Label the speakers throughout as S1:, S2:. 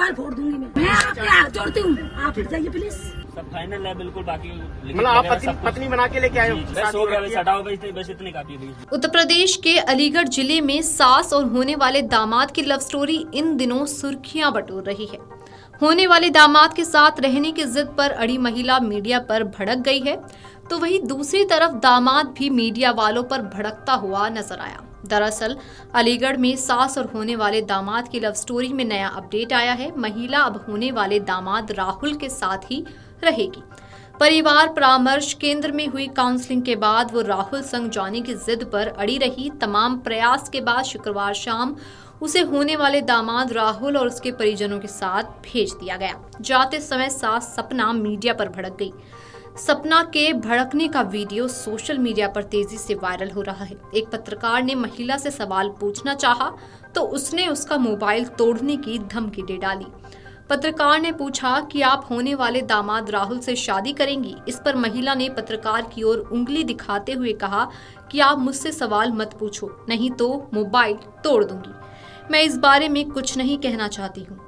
S1: Mobile फोड़ दूंगी मैं आपके हाथ जोड़ती हूँ, आप हट जाइए प्लीज।
S2: सब फाइनल है बिल्कुल, बाकी
S3: मतलब आप पत्नी बना के लेके आए हो?
S2: बस इतनी काफी है।
S4: उत्तर प्रदेश के अलीगढ़ जिले में सास और होने वाले दामाद की लव स्टोरी इन दिनों सुर्खियां बटोर रही है। होने वाले दामाद के साथ रहने की जिद पर अड़ी महिला मीडिया पर भड़क गई है, तो वहीं दूसरी तरफ दामाद भी मीडिया वालों पर भड़कता हुआ नजर आया। दरअसल अलीगढ़ में सास और होने वाले दामाद की लव स्टोरी में नया अपडेट आया है। महिला अब होने वाले दामाद राहुल के साथ ही रहेगी। परिवार परामर्श केंद्र में हुई काउंसलिंग के बाद वो राहुल संग जाने की जिद पर अड़ी रही। तमाम प्रयास के बाद शुक्रवार शाम उसे होने वाले दामाद राहुल और उसके परिजनों के साथ भेज दिया गया। जाते समय सास सपना मीडिया पर भड़क गई। सपना के भड़कने का वीडियो सोशल मीडिया पर तेजी से वायरल हो रहा है। एक पत्रकार ने महिला से सवाल पूछना चाहा तो उसने उसका मोबाइल तोड़ने की धमकी दे डाली। पत्रकार ने पूछा कि आप होने वाले दामाद राहुल से शादी करेंगी। इस पर महिला ने पत्रकार की ओर उंगली दिखाते हुए कहा कि आप मुझसे सवाल मत पूछो, नहीं तो मोबाइल तोड़ दूंगी। मैं इस बारे में कुछ नहीं कहना चाहती हूँ।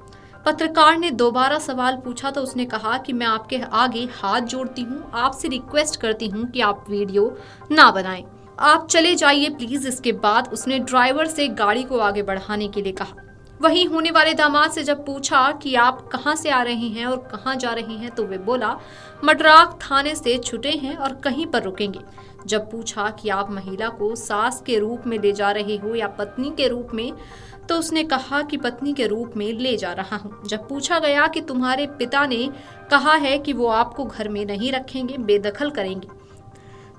S4: पत्रकार ने दोबारा सवाल पूछा तो उसने कहा कि मैं आपके आगे हाथ जोड़ती हूँ, आपसे रिक्वेस्ट करती हूँ कि आप वीडियो ना बनाएं, आप चले जाइए प्लीज। इसके बाद उसने ड्राइवर से गाड़ी को आगे बढ़ाने के लिए कहा। वहीं होने वाले दामाद से जब पूछा कि आप कहां से आ रहे हैं और कहां जा रहे हैं तो वे बोला मडराक थाने से छुटे हैं और कहीं पर रुकेंगे। जब पूछा कि आप महिला को सास के रूप में ले जा रहे हो या पत्नी के रूप में, तो उसने कहा कि पत्नी के रूप में ले जा रहा हूं। जब पूछा गया कि तुम्हारे पिता ने कहा है कि वो आपको घर में नहीं रखेंगे, बेदखल करेंगे,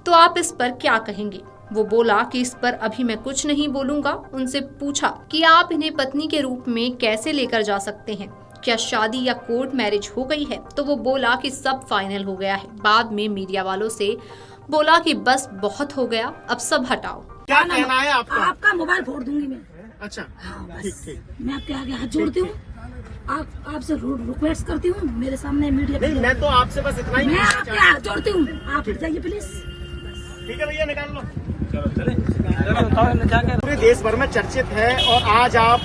S4: तो आप इस पर क्या कहेंगे? वो बोला कि इस पर अभी मैं कुछ नहीं बोलूंगा। उनसे पूछा कि आप इन्हें पत्नी के रूप में कैसे लेकर जा सकते हैं, क्या शादी या कोर्ट मैरिज हो गई है? तो वो बोला कि सब फाइनल हो गया है। बाद में मीडिया वालों से बोला कि बस बहुत हो गया, अब सब हटाओ।
S3: क्या कहना है आपका?
S1: आपका मोबाइल फोड़ दूंगी मैं।
S3: अच्छा,
S1: हाँ,
S3: ठीक
S1: बस
S3: ठीक।
S1: मैं आपके आगे हाथ जोड़ती हूँ, आपसे रिक्वेस्ट करती हूँ, मेरे सामने मीडिया
S3: नहीं, मैं तो आपसे बस इतना ही
S1: मैं
S3: पूछना
S1: आपके
S3: चाहता
S1: हाथ जोड़ती हूँ, आप हट जाइए प्लीज।
S3: हूं। ठीक है भैया, निकाल लो।
S2: चले
S3: पूरे देश भर में चर्चित है और आज आप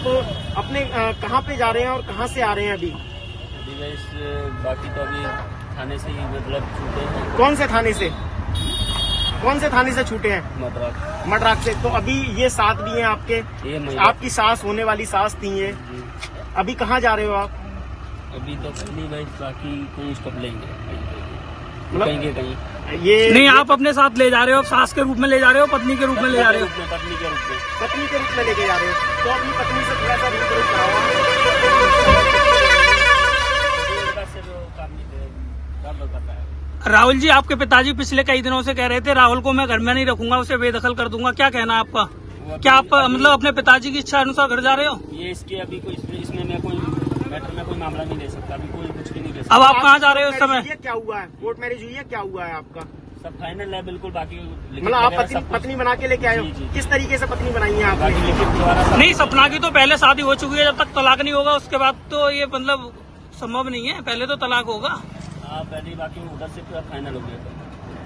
S3: अपने कहाँ पे जा रहे हैं और कहाँ से आ रहे हैं अभी?
S2: अभी गाइस बाकी तो अभी थाने से ही मतलब छूटे हैं।
S3: कौन से थाने से? कौन से थाने से छूटे हैं?
S2: मद्रास
S3: मडराक से। तो अभी ये साथ भी हैं आपके?
S2: ये महिला
S3: आपकी सास, होने वाली सास थी ये।
S2: जी।
S3: अभी कहाँ जा रहे हो आप?
S2: अभी तो नहीं भाई, बाकी कहीं स्टॉप लेंगे,
S3: मतलब
S2: कहीं
S3: ये
S5: नहीं, आप अपने साथ ले जा रहे हो, सास के रूप में ले जा रहे हो, पत्नी के रूप में ले जा रहे हो?
S2: पत्नी के रूप में।
S3: पत्नी के रूप में लेके जा रहे हो, तो अपनी पत्नी से थोड़ा सा रूबरू कराओ।
S2: उनका सिर्फ काम नहीं करता है।
S5: राहुल जी, आपके पिताजी पिछले कई दिनों से कह रहे थे राहुल को मैं घर में नहीं रखूंगा, उसे बेदखल कर दूंगा, क्या कहना है आपका? क्या आप मतलब अपने पिताजी की इच्छा अनुसार घर जा रहे हो?
S2: ये इसके अभी कोई इसमें मैं कोई मैटर में कोई मामला नहीं ले सकता, अभी कोई कुछ भी नहीं ले सकता।
S5: अब आप कहाँ जा रहे हो इस समय?
S3: ये क्या हुआ है? कोर्ट मैरिज हुई है? क्या हुआ है आपका?
S2: सब फाइनल है बिल्कुल, बाकी
S3: मतलब आप पत्नी बना के लेके आए हो?
S2: जी, जी।
S3: किस तरीके से पत्नी बनाई है
S2: बाकी
S3: आपने?
S2: लिखित द्वारा सब-
S5: नहीं, सपना की तो पहले शादी हो चुकी है, जब तक तलाक नहीं होगा उसके बाद तो ये मतलब संभव नहीं है, पहले तो तलाक होगा।
S2: पहले बाकी उधर से पूरा फाइनल हो गया।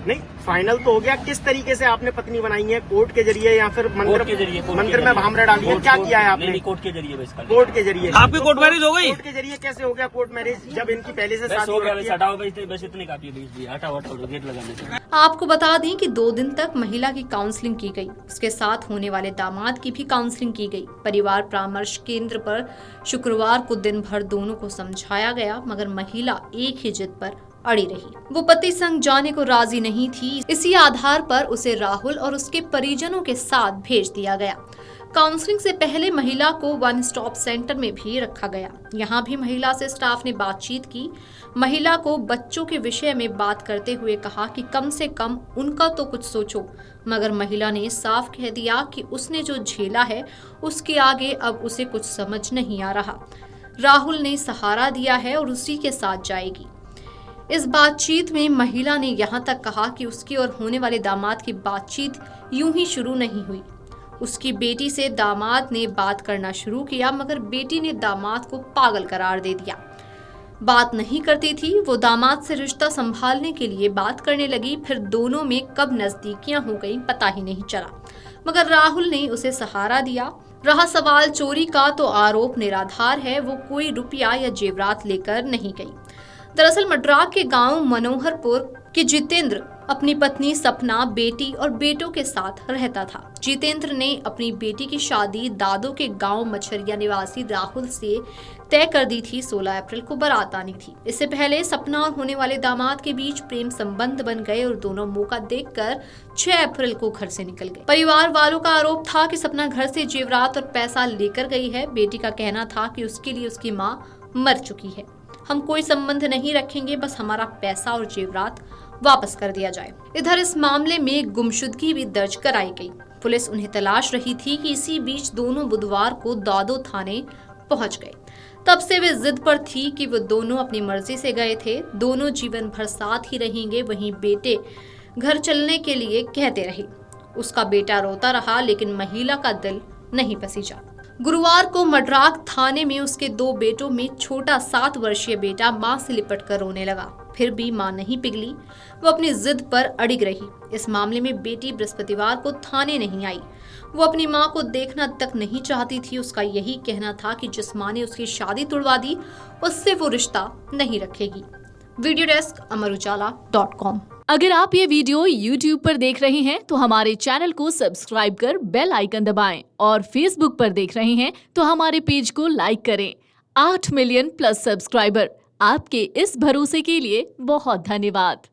S3: नहीं, फाइनल तो हो गया। किस तरीके से आपने पत्नी बनाई है? कोर्ट के जरिए या फिर मंदिर
S2: के जरिए?
S3: मंदिर में भामरे डाली है? क्या किया है आपने?
S2: नहीं, कोर्ट के जरिए बस खाली।
S3: कोर्ट के जरिए।
S5: आपकी कोर्ट मैरिज हो गई?
S3: कोर्ट के जरिए कैसे हो गया कोर्ट मैरिज, जब इनकी पहले से
S2: बस
S3: शादी
S2: हो
S3: हो
S2: गया,
S3: रखी
S2: बस
S3: है?
S2: हटाओ बस इतने काफी है। हटाओ गेट लगाने से।
S4: आपको बता दें कि 2 दिन तक महिला की काउंसलिंग की गई। उसके साथ होने वाले दामाद की भी काउंसलिंग की गई। परिवार परामर्श केंद्र पर शुक्रवार को दिन भर दोनों को समझाया गया, मगर महिला एक ही जिद पर अड़ी रही। वो पति संग जाने को राजी नहीं थी। इसी आधार पर उसे राहुल और उसके परिजनों के साथ भेज दिया गया। काउंसलिंग से पहले महिला को वन स्टॉप सेंटर में भी रखा गया। यहाँ भी महिला से स्टाफ ने बातचीत की। महिला को बच्चों के विषय में बात करते हुए कहा कि कम से कम उनका तो कुछ सोचो, मगर महिला ने साफ कह दिया कि उसने जो झेला है उसके आगे अब उसे कुछ समझ नहीं आ रहा। राहुल ने सहारा दिया है और उसी के साथ जाएगी। इस बातचीत में महिला ने यहाँ तक कहा कि उसकी और होने वाले दामाद की बातचीत यूं ही शुरू नहीं हुई। उसकी बेटी से दामाद ने बात करना शुरू किया, मगर बेटी ने दामाद को पागल करार दे दिया। बात नहीं करती थी। वो दामाद से रिश्ता संभालने के लिए बात करने लगी। फिर दोनों में कब नजदीकियां हो गई पता ही नहीं चला, मगर राहुल ने उसे सहारा दिया। रहा सवाल चोरी का, तो आरोप निराधार है। वो कोई रुपया या जेवरात लेकर नहीं गई। दरअसल मड्राक के गांव मनोहरपुर के जितेंद्र अपनी पत्नी सपना, बेटी और बेटों के साथ रहता था। जितेंद्र ने अपनी बेटी की शादी दादो के गांव मछरिया निवासी राहुल से तय कर दी थी। 16 अप्रैल को बारात आनी थी। इससे पहले सपना और होने वाले दामाद के बीच प्रेम संबंध बन गए और दोनों मौका देखकर 6 अप्रैल को घर से निकल गए। परिवार वालों का आरोप था कि सपना घर से जेवरात और पैसा लेकर गई है। बेटी का कहना था कि उसके लिए उसकी मां मर चुकी है। हम कोई संबंध नहीं रखेंगे, बस हमारा पैसा और जेवरात वापस कर दिया जाए। इधर इस मामले में गुमशुदगी भी दर्ज कराई गई। पुलिस उन्हें तलाश रही थी कि इसी बीच दोनों बुधवार को दादो थाने पहुंच गए। तब से वे जिद पर थी कि वो दोनों अपनी मर्जी से गए थे। दोनों जीवन भर साथ ही रहेंगे। वहीं बेटे घर चलने के लिए कहते रहे। उसका बेटा रोता रहा, लेकिन महिला का दिल नहीं पसीजा। गुरुवार को मड्राक थाने में उसके 2 बेटों में छोटा 7 वर्षीय बेटा मां से लिपटकर रोने लगा। फिर भी मां नहीं पिघली। वो अपनी जिद पर अड़िग रही। इस मामले में बेटी बृहस्पतिवार को थाने नहीं आई। वो अपनी मां को देखना तक नहीं चाहती थी। उसका यही कहना था कि जिस मां ने उसकी शादी तुड़वा दी, उससे वो रिश्ता नहीं रखेगी। Video desk amarujala.com।
S6: अगर आप ये वीडियो YouTube पर देख रहे हैं तो हमारे चैनल को सब्सक्राइब कर बेल आइकन दबाएं और Facebook पर देख रहे हैं तो हमारे पेज को लाइक करें। 8 मिलियन प्लस सब्सक्राइबर, आपके इस भरोसे के लिए बहुत धन्यवाद।